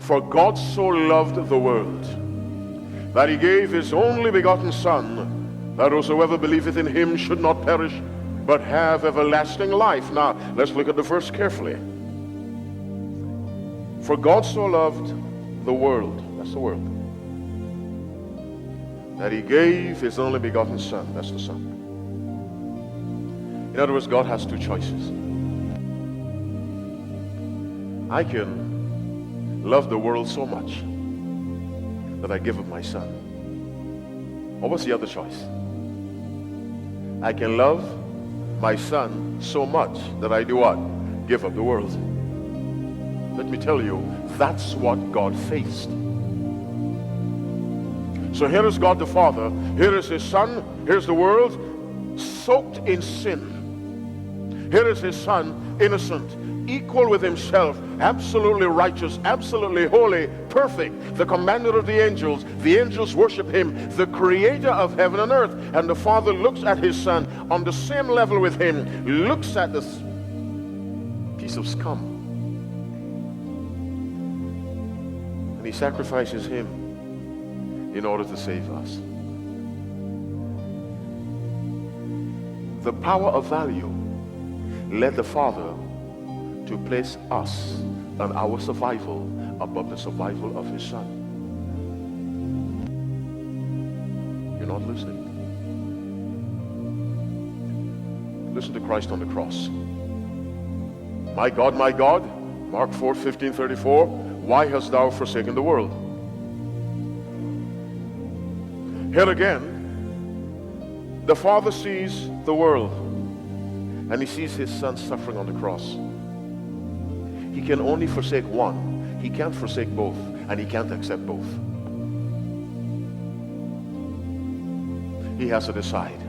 For God so loved the world, that he gave his only begotten Son, that whosoever believeth in him should not perish, but have everlasting life. Now, let's look at the verse carefully. For God so loved the world, that's the world, that he gave his only begotten Son, that's the Son. In other words, God has two choices. I can love the world so much that I give up my Son. Or what's the other choice? I can love my Son so much that I do what? Give up the world. Let me tell you, that's what God faced. So here is God the Father, here is his Son, here's the world, soaked in sin. Here is his Son, innocent, equal with himself, absolutely righteous, absolutely holy, perfect, the commander of the angels worship him, the creator of heaven and earth. And the Father looks at his Son on the same level with him, looks at this piece of scum, and he sacrifices him in order to save us. The power of value led the Father to place us and our survival above the survival of his Son. You're not listening. Listen to Christ on the cross. My God, Mark 4:15-34, why hast thou forsaken the world? Here again, the Father sees the world, and he sees his Son suffering on the cross. He can only forsake one. He can't forsake both, and he can't accept both. He has to decide.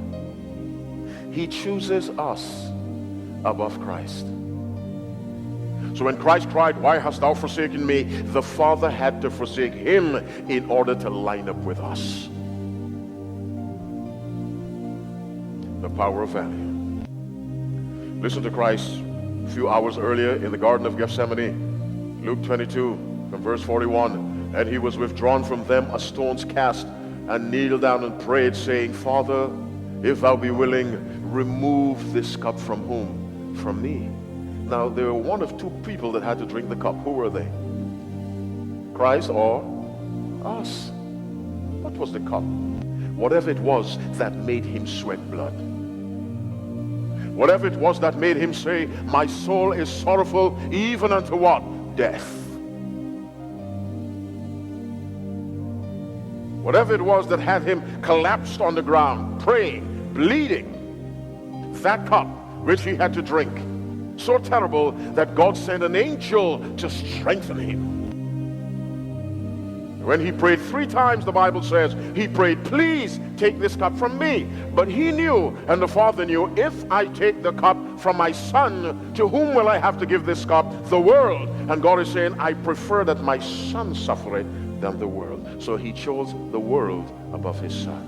He chooses us above Christ. So when Christ cried, why hast thou forsaken me? The Father had to forsake him in order to line up with us. The power of value. Listen to Christ a few hours earlier in the Garden of Gethsemane, Luke 22 from verse 41. And he was withdrawn from them a stone's cast, and kneeled down and prayed, saying, Father, if thou be willing, remove this cup from whom? From me. Now there were one of two people that had to drink the cup. Who were they? Christ or us? What was the cup? Whatever it was that made him sweat blood. Whatever it was that made him say, my soul is sorrowful even unto what? Death. Whatever it was that had him collapsed on the ground, praying, bleeding, that cup which he had to drink, so terrible that God sent an angel to strengthen him. When he prayed 3 times, the Bible says, he prayed, please take this cup from me. But he knew, and the Father knew, if I take the cup from my Son, to whom will I have to give this cup? The world. And God is saying, I prefer that my Son suffer it than the world. So he chose the world above his Son.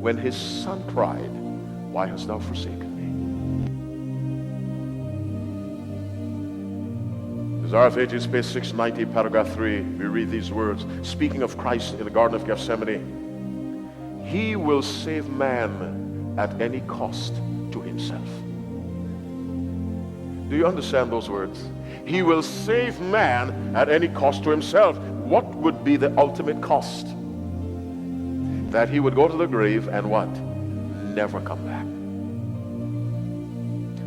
When his Son cried, why hast thou forsaken me? Desire of Ages, page 690, paragraph 3, we read these words, speaking of Christ in the Garden of Gethsemane. He will save man at any cost to himself. Do you understand those words? He will save man at any cost to himself. What would be the ultimate cost? That he would go to the grave and what? Never come back.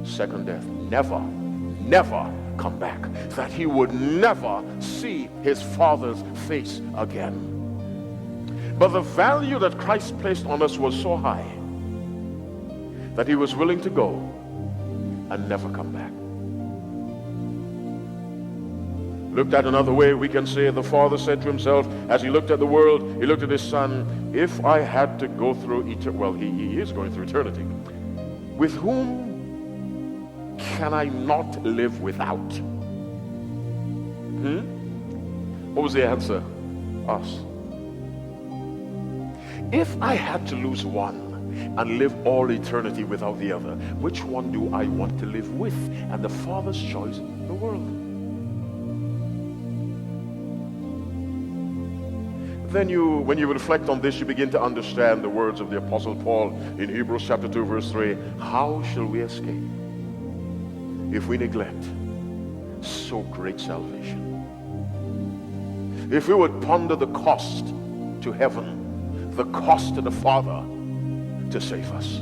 Second death. Never come back. That he would never see his Father's face again. But the value that Christ placed on us was so high that he was willing to go and never come back. Looked at another way, we can say the Father said to himself, as he looked at the world, he looked at his Son, if I had to go through eternity, well, he is going through eternity, with whom can I not live without? What was the answer? Us. If I had to lose one and live all eternity without the other, which one do I want to live with? And the Father's choice, the world. then when you reflect on this, you begin to understand the words of the Apostle Paul in Hebrews chapter 2, verse 3. How shall we escape if we neglect so great salvation? If we would ponder the cost to heaven, the cost to the Father to save us.